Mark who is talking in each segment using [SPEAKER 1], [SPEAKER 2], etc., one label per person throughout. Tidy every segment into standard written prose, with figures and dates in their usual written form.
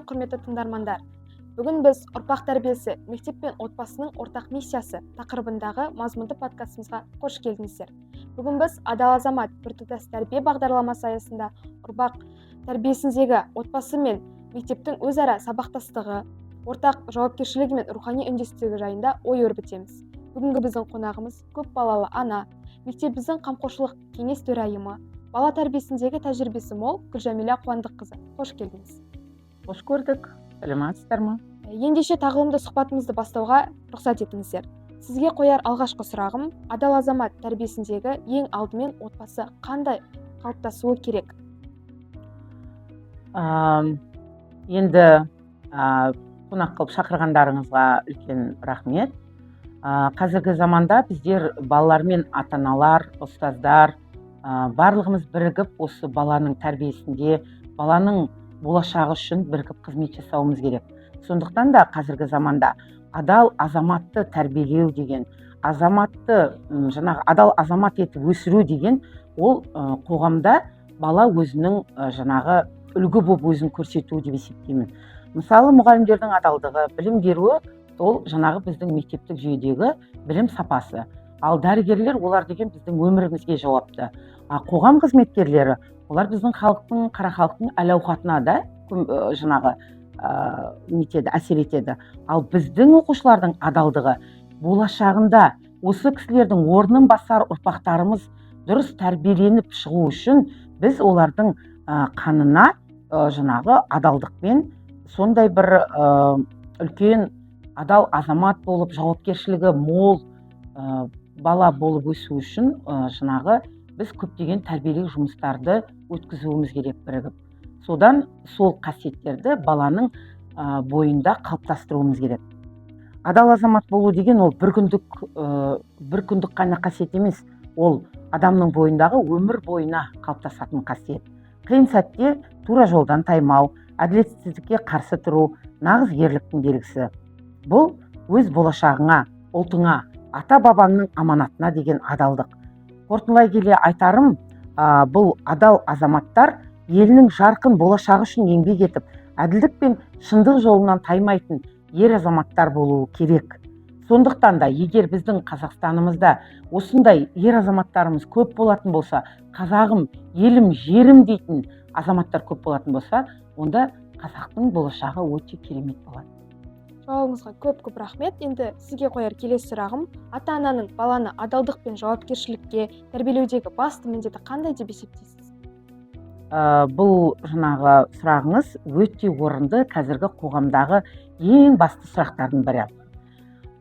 [SPEAKER 1] құрметті тыңдармандар. Бүгін біз ұрпақ тәрбиесі, мектеп пен отбасының ортақ миссиясы тақырыбындағы мазмұнды подкастымызға қош келдіңіздер. Бүгін біз Адал азамат біртұтас тәрбие бағдарламасы аясында ұрпақ тәрбиесіндегі отбасы мен мектептің өзара сабақтастығы, ортақ жауапкершілігі мен рухани үндестігі жайында ой өрбітеміз. Бүгінгі біздің қонағымыз көпбалалы ана, мектебіміздің қамқоршылық кеңес төрайымы, бала тәрбиесіндегі тәжірибесі мол Гүлжәмила Қуандыққызы. Қош келдіңіз.
[SPEAKER 2] Қош көрдік. Сәлеметсіздер ме?
[SPEAKER 1] Ендеше тағылымды сұхбатымызды бастауға рұқсат етіңіздер. Сізге қояр алғашқы сұрағым, адал азамат тәрбиесіндегі ең алдымен отбасы қандай қалыптасуы керек?
[SPEAKER 2] Енді қонақ қылып шақырғандарыңызға үлкен рахмет. Қазіргі заманда біздер балалар мен ата-аналар, ұстаздар барлығымыз бірігіп осы баланың тәрбиесінде, баланың болашағы үшін бірігіп қызмет жасауымыз керек. Сондықтан да қазіргі заманда адал азаматты тәрбиелеу деген, азаматты адал азамат етіп өсіру деген, ол қоғамда бала өзінің үлгі болып өзін көрсету деп есептеймін. Мысалы, мұғалімдердің адалдығы, білім беруі, ол біздің мектептік жүйедегі білім сапасы. Ал дәрігерлер, олар деген біздің өмірімізге жауапты. Қоғам қызметкерлері, олар біздің халықтың, қара халықтың әл-ауқатына да әсер етеді. Ал біздің оқушылардың адалдығы болашағында осы кісілердің орнын басар ұрпақтарымыз дұрыс тәрбиеленіп шығу үшін біз олардың қанына адалдықпен сондай бір үлкен адал азамат болып, жауапкершілігі мол бала болып өсу үшін біз көптеген тәрбиелік жұмыстарды өткізуіміз керек бірігіп. Содан сол қасиеттерді баланың бойында қалыптастыруымыз керек. Адал азамат болу деген ол бір күндік қана қасиет емес, ол адамның бойындағы өмір бойына қалыптасатын қасиет. Қиын сәтте тура жолдан таймау, әділетсіздікке қарсы тұру нағыз ерліктің белгісі. Бұл өз болашағыңа, ұлтыңа, ата-бабаңның аманатына деген адалдық. Қорытындылай келе айтарым, бұл адал азаматтар елінің жарқын болашағы үшін еңбек етіп, әділдік пен шындық жолынан таймайтын ер азаматтар болуы керек. Сондықтан да егер біздің Қазақстанымызда осындай ер азаматтарымыз көп болатын болса, қазағым, елім, жерім дейтін азаматтар көп болатын болса, онда қазақтың болашағы өте керемет болады.
[SPEAKER 1] Жауабыңызға көп рахмет. Енді сізге қояр келесі сұрағым, ата-ананың баланы адалдық пен жауапкершілікке тәрбиелеудегі басты міндеті қандай деп есептейсіз?
[SPEAKER 2] Бұл сұрағыңыз өте орынды, қазіргі қоғамдағы ең басты сұрақтардың бірі.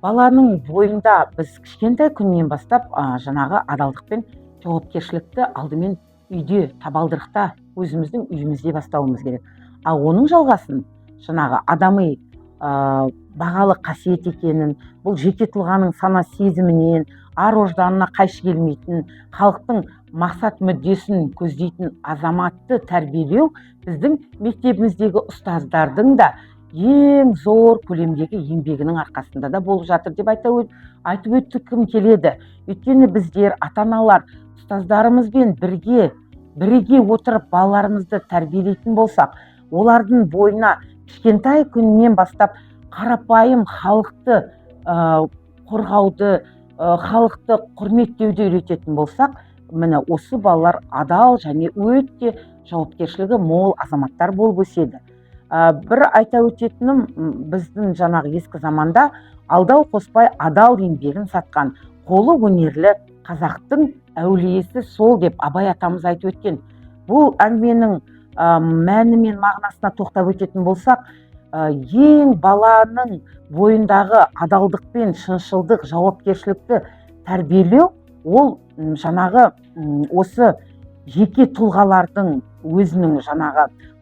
[SPEAKER 2] Баланың бойында біз кішкентай күннен бастап адалдық пен жауапкершілікті алдымен үйде, табалдырықта, өзіміздің үйімізде бастауымыз керек. Ал оның жалғасын адами бағалы қасиет екенін, бұл жеке тұлғаның сана сезімінен, ар-ожданына қайшы келмейтін, халықтың мақсат мүддесін көздейтін азаматты тәрбиелеу біздің мектебіміздегі ұстаздардың да ең зор көлемдегі еңбегінің арқасында да болып жатыр деп айтып өткім келеді. Өйткені біздер, ата-аналар, ұстаздарымызбен бірге отырып балаларымызды тәрбиелейтін болсақ, олардың бойына кішкентай күннен бастап қарапайым халықты қорғауды, халықты құрметтеуді үйрететін болсақ, міне осы балалар адал және өте жауапкершілігі мол азаматтар болып өседі. Бір айта өтетінім, біздің ескі заманда алдау қоспай адал еңбегін сатқан қолы өнерлі қазақтың әулиесі сол деп Абай атамыз айтып өткен. Бұл әңгіменің мәні мен мағынасына тоқтап өтетін болсақ, ең баланың бойындағы адалдық пен шыншылдық, жауапкершілікті тәрбиелеу, ол осы жеке тұлғалардың өзінің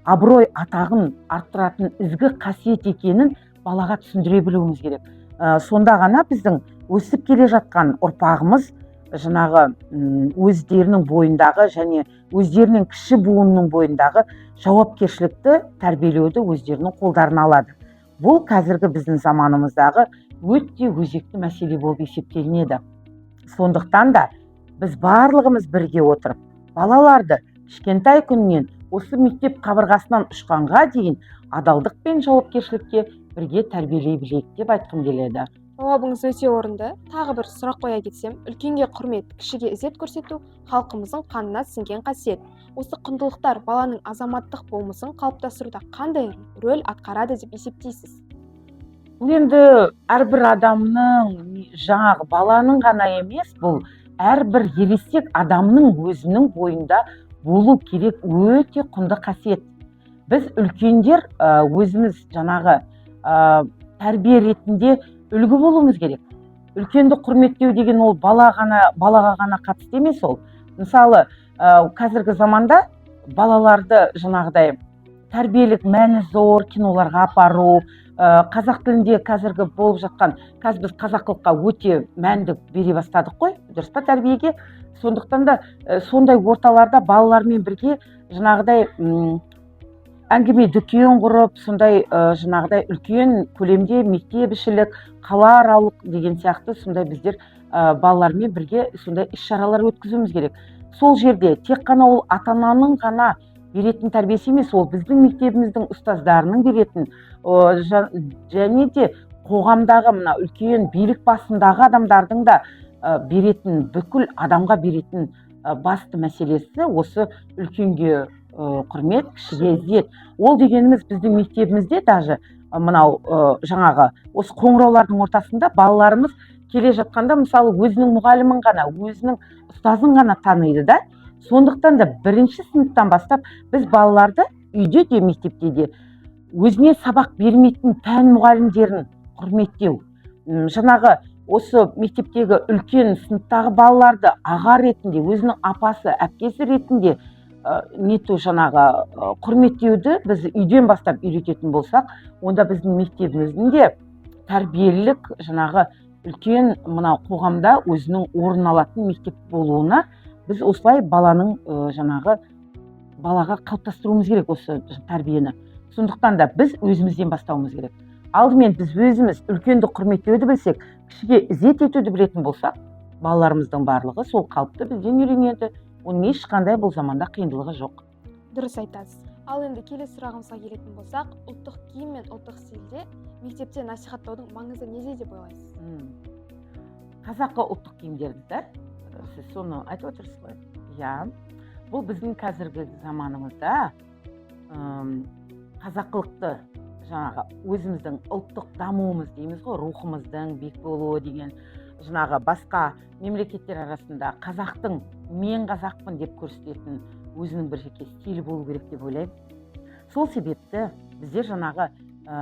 [SPEAKER 2] абырой атағын арттыратын ізгі қасиет екенін балаға түсіндіре білуіміз керек. Сонда ғана біздің өсіп келе жатқан ұрпағымыз өздерінің бойындағы және өздерінің кіші буынның бойындағы жауапкершілікті тәрбиелеуді өздерінің қолдарына алады. Бұл қазіргі біздің заманымыздағы өте өзекті мәселе болып есептелінеді. Сондықтан да біз барлығымыз бірге отырып, балаларды кішкентай күннен осы мектеп қабырғасынан ұшқанға дейін адалдық пен жауапкершілікке бірге тәрбиелей білейік деп айтқым келеді.
[SPEAKER 1] Жауабыңыз өте орынды. Тағы бір сұрақ қоя кетсем, үлкенге құрмет, кішіге ізет көрсету халқымыздың қанына сіңген қасиет. Осы құндылықтар баланың азаматтық болмысын қалыптастыруда қандай рөл атқарады деп есептейсіз?
[SPEAKER 2] Бұл енді әрбір адамның, жаңағы баланың ғана емес, бұл әрбір ересек адамның өзінің бойында болу керек өте құнды қасиет. Біз үлкендер өзіміз жаңағы тәрбие ретінде үлгі болуымыз керек. Үлкенді құрметтеу деген ол балаға ғана қатысты емес ол. Мысалы, қазіргі заманда балаларды жаңағыдай тәрбиелік мәні зор киноларға апару, қазақ тілінде қазіргі болып жатқан, қазір біз қазақылыққа өте мәнді бере бастадық қой, дұрыс па, тәрбиеге. Сондықтан да сондай орталарда балалармен бірге жаңағыдай әңгіме дүкен құрып, сондай жаңағыдай үлкен көлемде мектеп-ішілік, қалааралық деген сияқты сондай біздер балалармен бірге сондай іс-шаралар өткізуіміз керек. Сол жерде тек қана ол ата-ананың ғана беретін тәрбиесі емес, ол біздің мектебіміздің ұстаздарының беретін, және де қоғамдағы мына үлкен билік басындағы адамдардың да беретін, бүкіл адамға беретін басты мәселесі осы үлкенге құрмет, кішіге ізет. Ол дегеніміз біздің мектебімізде даже мынау жаңағы осы қоңыраулардың ортасында балаларымыз келе жатқанда мысалы өзінің мұғалімін ғана, өзінің ұстазын ғана таниды да. Сондықтан да бірінші сыныптан бастап біз балаларды үйде де мектепте де өзіне сабақ бермейтін пән мұғалімдерін құрметтеу. Жаңағы осы мектептегі үлкен сыныптағы балаларды аға ретінде, өзінің апасы, әпкесі ретінде жаңағы құрметтеуді біз үйден бастап үйрететін болсақ, онда біздің мектебіміздің де тәрбиелік жаңағы үлкен мынау қоғамда өзінің орын алатын мектеп болуына біз осылай баланың жаңағы балаға қалыптастыруымыз керек осы тәрбиені. Сондықтан да біз өзімізден бастауымыз керек. Алдымен біз өзіміз үлкенді құрметтеуді білсек, кішіге ізет етуді білетін болсақ, балаларымыздың барлығы сол қалыпты бізден үйренеді. Оның ешқандай бұл заманда қиындылығы жоқ.
[SPEAKER 1] Дұрыс айтасыз. Ал енді келесі сұрағымызға келетін болсақ, ұлттық киім мен ұлттық стильде мектепте насихаттаудың маңызы неде деп ойлайсыз?
[SPEAKER 2] Қазақы ұлттық киімдерді, сіз соны айтып отырсыз ғой. Иә, бұл біздің қазіргі заманымызда қазақылықты жаңағы өзіміздің ұлттық дамуымыз дейміз ғой, рухымыздың биік болуы деген жаңағы басқа мемлекеттер арасында қазақтың мен қазақпын деп көрсететін өзінің бір жеке стилі болу керек деп ойлаймын. Сол себепті біздер жаңағы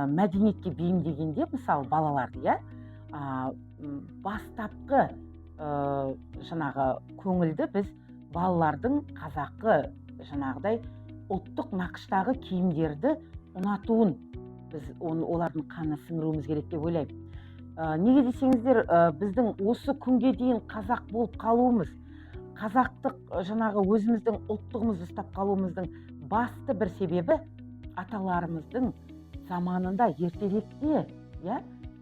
[SPEAKER 2] мәдениетке бейімдегенде мысалы балаларды бастапқы жаңағы көңілді біз балалардың қазақы жаңағыдай ұлттық нақыштағы киімдерді ұнатуын біз олардың қанына сіңіруіміз керек деп ойлаймын. Неге десеңіздер, біздің осы күнге дейін қазақ болып қалуымыз, қазақтық жаңағы өзіміздің ұлттығымызды ұстап қалуымыздың басты бір себебі аталарымыздың заманында ертеректе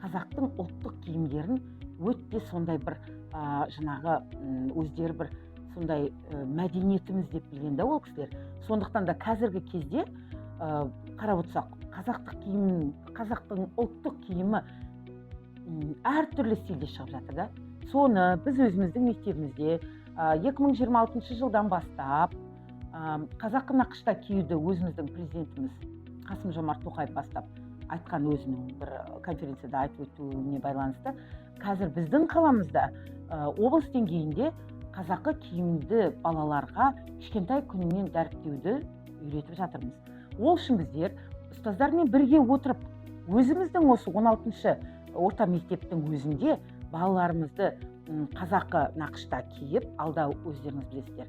[SPEAKER 2] қазақтың ұлттық киімдерін өте сондай бір жаңағы өздері бір сондай мәдениетіміз деп білген да ол кісілер. Сондықтан да қазіргі кезде қарап отырсақ, қазақтың ұлттық киімі әртүрлі стильде шығып жатыр да. Соны біз өзіміздің мектебімізде 2026 жылдан бастап қазақы нақышта киюді өзіміздің президентіміз Қасым-Жомарт Тоқаев бастап айтқан өзінің бір конференцияда айтып өтуіне байланысты, қазір біздің қаламызда облыс деңгейінде қазақы киімді балаларға кішкентай күнінен дәріптеуді үйретіп жатырмыз. Ол үшін біздер ұстаздармен бірге отырып, өзіміздің осы 16-шы орта мектептің өзінде балаларымызды қазақы нақышта киіп, алда өздеріңіз білесіздер,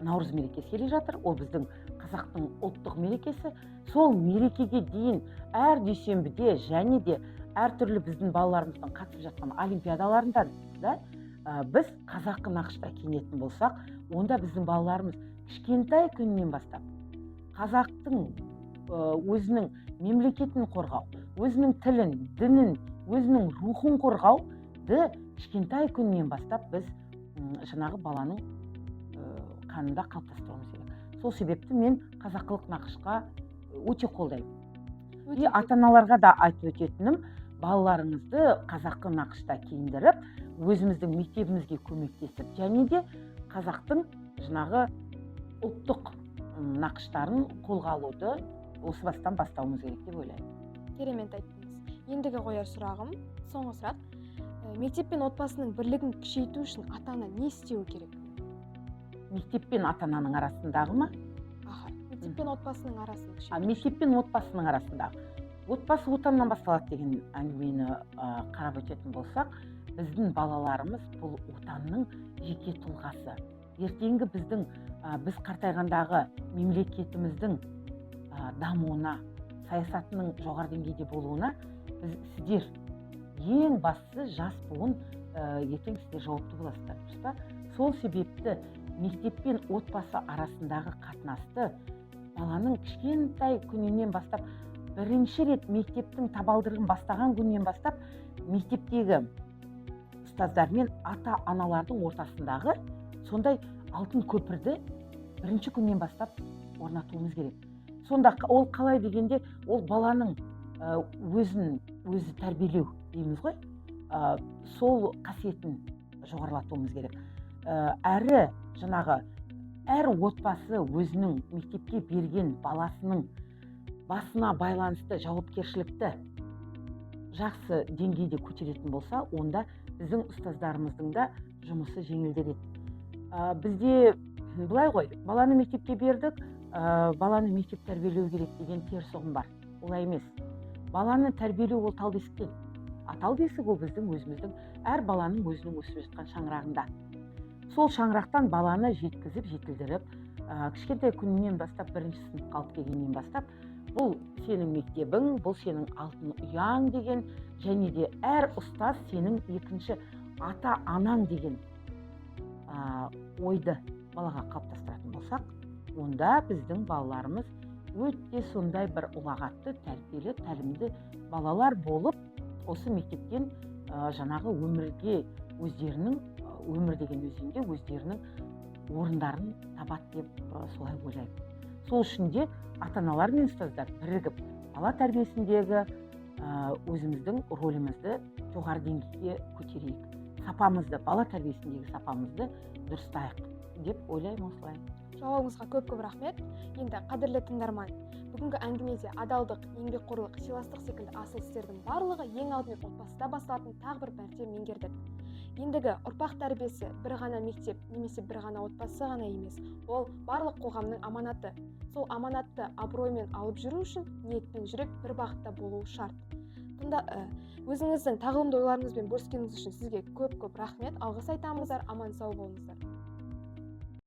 [SPEAKER 2] Наурыз мерекесі келе жатыр. Ол біздің қазақтың ұлттық мерекесі. Сол мерекеге дейін әр дүйсенбіде және де әртүрлі біздің балаларымыздың қатысып жатқан олимпиадаларында біз қазақы нақышта киінетін болсақ, онда біздің балаларымыз кішкентай күнінен бастап қазақтың өзінің мемлекетін қорғау, өзінің тілін, дінін, өзінің рухын қорғауды кішкентай күнінен бастап біз жаңағы баланың қанында қалыптастыруымыз керек. сол себепті мен қазақылық нақышқа өте қолдаймын. И
[SPEAKER 1] Өте
[SPEAKER 2] ата-аналарға да айтып өтетінім, балаларыңызды қазақы нақышта киіндіріп, өзіміздің мектебімізге көмектесіп, және де қазақтың жаңағы ұлттық нақыштарын қолға алуды осы бастан бастауымыз керек деп ойлаймын.
[SPEAKER 1] керемет айттыңыз. Ендігі қояр сұрағым, соңғы сұрақ. Мектеп пен отбасының бірлігін күшейту үшін ата-ана не істеуі керек?
[SPEAKER 2] Мектеп пен ата-ананың арасындағы ма?
[SPEAKER 1] Аха, мектеп пен отбасының арасын күшейту.
[SPEAKER 2] Мектеп пен отбасының арасындағы. Отбасы отаннан басталады деген әңгімені қарап өтетін болсақ, біздің балаларымыз бұл отанның жеке тұлғасы. Ертеңгі біз қартайғандағы мемлекетіміздің дамуына, саясатының жоғары деңгейде болуына сіздер ең бастысы жас буын ертең сіздер жауапты боласыздар, дұрыс па? Сол себепті мектеп пен отбасы арасындағы қатынасты баланың кішкентай күнінен бастап, бірінші рет мектептің табалдырығын бастаған күннен бастап, мектептегі ұстаздар мен ата-аналардың ортасындағы сондай алтын көпірді бірінші күннен бастап орнатуымыз керек. Сонда ол қалай дегенде, ол баланың өзі тәрбиелеу дейміз ғой, сол қасиетін жоғарылатуымыз керек. Әрі жаңағы әр отбасы өзінің мектепке берген баласының басына байланысты жауапкершілікті жақсы деңгейде көтеретін болса, онда біздің ұстаздарымыздың да жұмысы жеңілдер еді. Бізде былай ғой, баланы мектепке бердік, баланы мектеп тәрбиелеу керек деген теріс ұғым бар. Олай емес. Баланы тәрбиелеу ол тал бесіктен. Тал бесік ол біздің өзіміздің, әр баланың өзінің өсіп жатқан шаңырағында. Сол шаңырақтан баланы жеткізіп, жетілдіріп, кішкентай күнінен бастап, бірінші сыныпқа алып келгеннен бастап, бұл сенің мектебің, бұл сенің алтын ұяң деген, және де әр ұстаз сенің екінші ата-анаң деген ойды балаға қалыптастыратын болсақ, онда біздің балаларымыз өте сондай бір ұлағатты, тәрбиелі, тәлімді балалар болып, осы мектептен жаңағы өмірге өмір деген өзінде өздерінің орындарын табады деп солай ойлаймын. Сол үшін де ата-аналар мен ұстаздар бірігіп, бала тәрбиесіндегі өзіміздің рөлімізді жоғары деңгейге көтерейік. Сапамызды, бала тәрбиесіндегі сапамызды дұрыстайық деп ойлаймын осылай.
[SPEAKER 1] Жауабыңызға көп-көп рахмет. Енді қадірлі тыңдарман, бүгінгі әңгімеде адалдық, еңбекқорлық, сыйластық секілді асыл істердің барлығы ең алдымен отбасыда басталатын тағы бір мәрте меңгердік. Ендігі ұрпақ тәрбиесі бір ғана мектеп немесе бір ғана отбасы ғана емес, ол барлық қоғамның аманаты. Сол аманатты абыроймен алып жүру үшін ниет пен жүрек бір бағытта болуы шарт. Өзіңіздің тағылымды ойларыңызбен бөліскеніңіз үшін сізге көп-көп рахмет. Алғыс айтамыздар, аман сау болыңыздар.